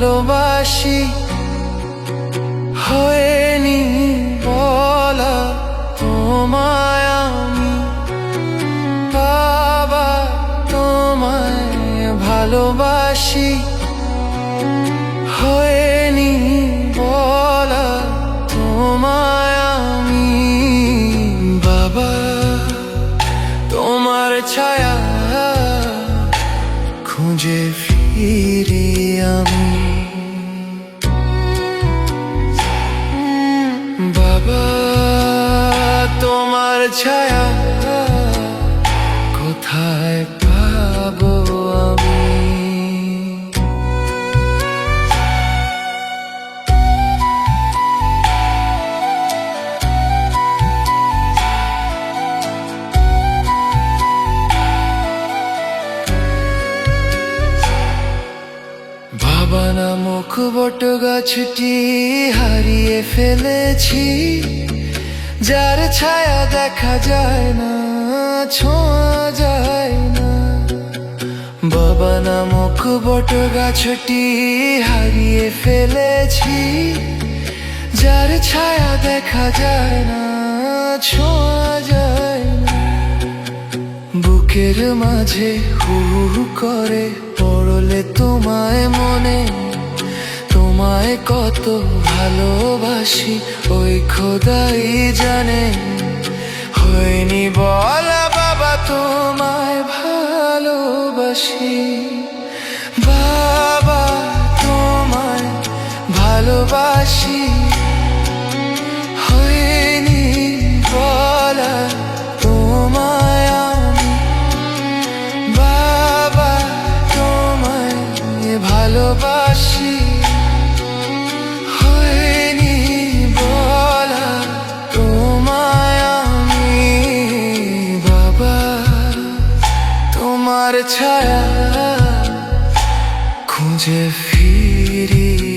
ভালোবাসি হয়নি বলা তোমায় আমি বাবা তোমায় ভালোবাসি হয়নি বলা তোমায় আমি বাবা তোমার ছায়া খুঁজে ফিরি আমি বাবা তোমার ছায়া কোথায় পাবো আমি বাবা নামক বট গাছটি হারিয়ে ফেলেছি যার ছায়া দেখা যায় না ছোঁয়া যায় না বাবা নামক বট গাছটি হারিয়ে ফেলেছি যার ছায়া দেখা যায় না ছোঁয়া যায় না বুকের মাঝে হু হু করে পড়লে তোমায় মনে তোমায় কত ভালোবাসি ওই খোদাই জানে হয়নি বলা বাবা তোমায় ভালোবাসি বাবা তোমায় ভালোবাসি হয়নি বলা তোমায় আমি বাবা তোমায় ভালোবাসি হয়নি বলা তোমায় আমি বাবা তোমার ছায়া খুঁজে ফিরি